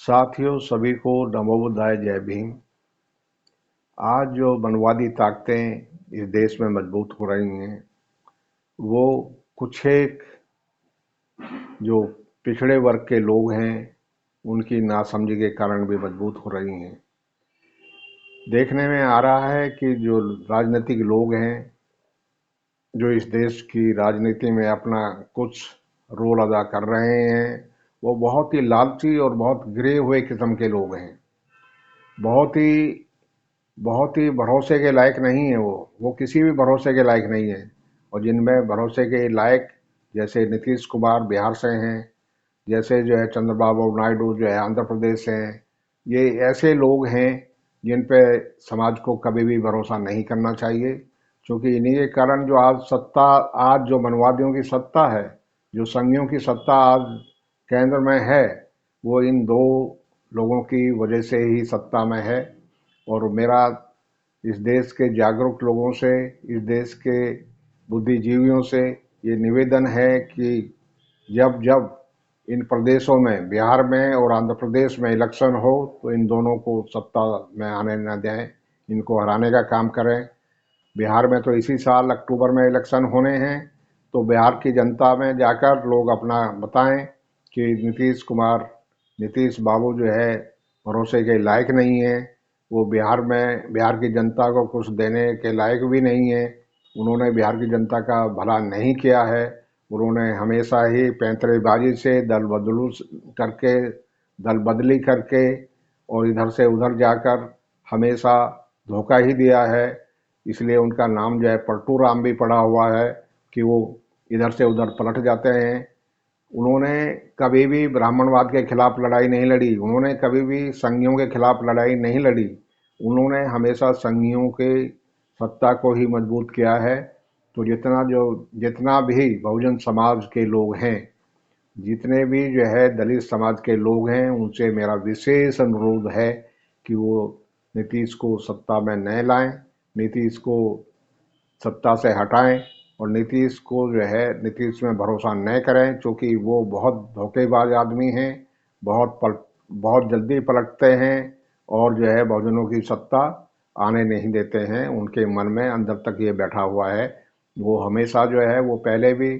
साथियों, सभी को नमो बुद्धाय, जय भीम। आज जो मनवादी ताकतें इस देश में मजबूत हो रही हैं, वो कुछ एक जो पिछड़े वर्ग के लोग हैं उनकी नासमझी के कारण भी मजबूत हो रही हैं। देखने में आ रहा है कि जो राजनीतिक लोग हैं, जो इस देश की राजनीति में अपना कुछ रोल अदा कर रहे हैं, वो बहुत ही लालची और बहुत गिरे हुए किस्म के लोग हैं। बहुत ही बहुत ही भरोसे के लायक नहीं है। वो किसी भी भरोसे के लायक नहीं है। और जिनमें भरोसे के लायक, जैसे नीतीश कुमार बिहार से हैं, जैसे जो है चंद्रबाबू नायडू जो है आंध्र प्रदेश से हैं, ये ऐसे लोग हैं जिन पे समाज को कभी भी भरोसा नहीं करना चाहिए। क्योंकि इन्हीं के कारण जो आज जो मनवादियों की सत्ता है, जो संघियों की सत्ता आज केंद्र में है, वो इन दो लोगों की वजह से ही सत्ता में है। और मेरा इस देश के जागरूक लोगों से, इस देश के बुद्धिजीवियों से ये निवेदन है कि जब जब इन प्रदेशों में, बिहार में और आंध्र प्रदेश में इलेक्शन हो, तो इन दोनों को सत्ता में आने न दें, इनको हराने का काम करें। बिहार में तो इसी साल अक्टूबर में इलेक्शन होने हैं, तो बिहार की जनता में जाकर लोग अपना बताएं कि नीतीश बाबू जो है भरोसे के लायक नहीं है। वो बिहार की जनता को कुछ देने के लायक भी नहीं है। उन्होंने बिहार की जनता का भला नहीं किया है। उन्होंने हमेशा ही पैंतरेबाजी से दल बदली करके और इधर से उधर जाकर हमेशा धोखा ही दिया है। इसलिए उनका नाम जो है पलटू राम भी पड़ा हुआ है कि वो इधर से उधर पलट जाते हैं। उन्होंने कभी भी ब्राह्मणवाद के खिलाफ लड़ाई नहीं लड़ी। उन्होंने कभी भी संघियों के खिलाफ लड़ाई नहीं लड़ी। उन्होंने हमेशा संघियों के सत्ता को ही मजबूत किया है। तो जितना भी बहुजन समाज के लोग हैं, जितने भी जो है दलित समाज के लोग हैं, उनसे मेरा विशेष अनुरोध है कि वो नीतीश को सत्ता में न लाएं, नीतीश को सत्ता से हटाएं और नीतीश में भरोसा न करें, क्योंकि वो बहुत धोखेबाज आदमी हैं। बहुत जल्दी पलटते हैं और जो है बहुजनों की सत्ता आने नहीं देते हैं। उनके मन में अंदर तक ये बैठा हुआ है। वो हमेशा जो है वो पहले भी,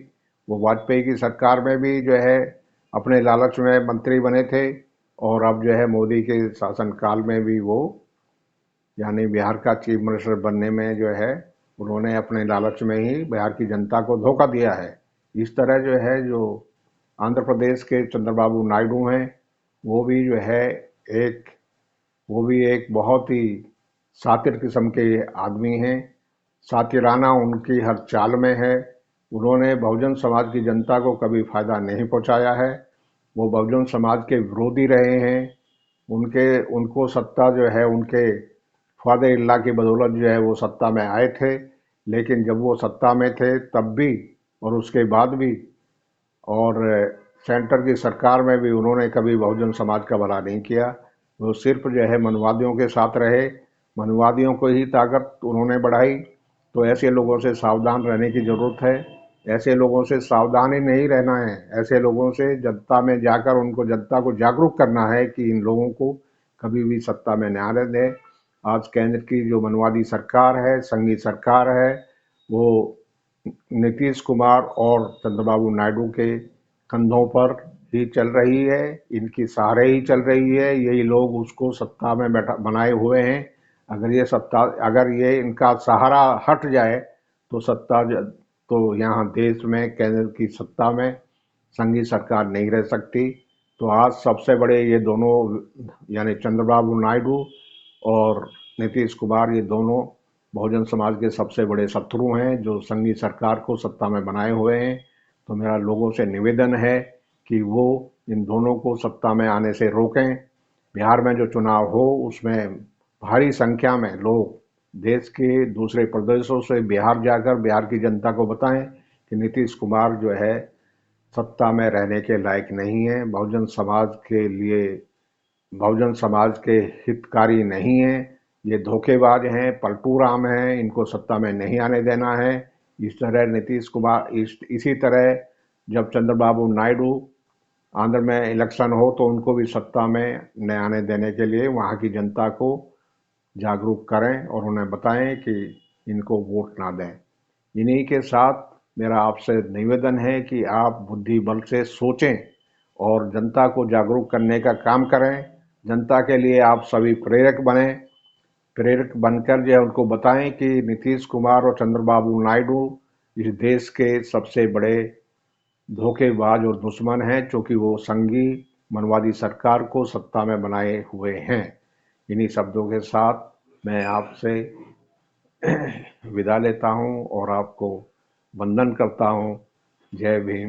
वो वाजपेयी की सरकार में भी जो है अपने लालच में मंत्री बने थे, और अब जो है मोदी के शासनकाल में भी वो, यानी बिहार का चीफ मिनिस्टर बनने में जो है उन्होंने अपने लालच में ही बिहार की जनता को धोखा दिया है। इस तरह जो आंध्र प्रदेश के चंद्रबाबू नायडू हैं, वो भी जो है एक वो भी एक बहुत ही शातिर किस्म के आदमी हैं। शातिराना उनकी हर चाल में है। उन्होंने बहुजन समाज की जनता को कभी फायदा नहीं पहुंचाया है। वो बहुजन समाज के विरोधी रहे हैं। उनके उनको सत्ता जो है उनके फादर इल्ला की बदौलत जो है वो सत्ता में आए थे। लेकिन जब वो सत्ता में थे तब भी और उसके बाद भी, और सेंटर की सरकार में भी, उन्होंने कभी बहुजन समाज का भला नहीं किया। वो सिर्फ जो है मनवादियों के साथ रहे, मनवादियों को ही ताकत उन्होंने बढ़ाई। तो ऐसे लोगों से सावधान रहने की ज़रूरत है। ऐसे लोगों से सावधान ही नहीं रहना है, ऐसे लोगों से जनता में जाकर जनता को जागरूक करना है कि इन लोगों को कभी भी सत्ता में न आने दें। आज केंद्र की जो मनवादी सरकार है, संघी सरकार है, वो नीतीश कुमार और चंद्रबाबू नायडू के कंधों पर ही चल रही है, इनकी सहारे ही चल रही है। यही लोग उसको सत्ता में बनाए हुए हैं। अगर ये इनका सहारा हट जाए तो यहाँ देश में केंद्र की सत्ता में संघी सरकार नहीं रह सकती। तो आज सबसे बड़े ये दोनों, यानी चंद्रबाबू नायडू और नीतीश कुमार, ये दोनों बहुजन समाज के सबसे बड़े शत्रु हैं, जो संघी सरकार को सत्ता में बनाए हुए हैं। तो मेरा लोगों से निवेदन है कि वो इन दोनों को सत्ता में आने से रोकें। बिहार में जो चुनाव हो उसमें भारी संख्या में लोग देश के दूसरे प्रदेशों से बिहार जाकर बिहार की जनता को बताएं कि नीतीश कुमार जो है सत्ता में रहने के लायक नहीं है, बहुजन समाज के हितकारी नहीं है। ये धोखेबाज हैं, पलटू राम हैं, इनको सत्ता में नहीं आने देना है। इसी तरह जब चंद्रबाबू नायडू आंध्र में इलेक्शन हो तो उनको भी सत्ता में न आने देने के लिए वहाँ की जनता को जागरूक करें और उन्हें बताएं कि इनको वोट ना दें। इन्हीं के साथ मेरा आपसे निवेदन है कि आप बुद्धि बल से सोचें और जनता को जागरूक करने का काम करें। जनता के लिए आप सभी प्रेरक बने, प्रेरक बनकर जो है उनको बताएं कि नीतीश कुमार और चंद्रबाबू नायडू इस देश के सबसे बड़े धोखेबाज और दुश्मन हैं, क्योंकि वो संघी मनवादी सरकार को सत्ता में बनाए हुए हैं। इन्हीं शब्दों के साथ मैं आपसे विदा लेता हूँ और आपको वंदन करता हूँ। जय भीम।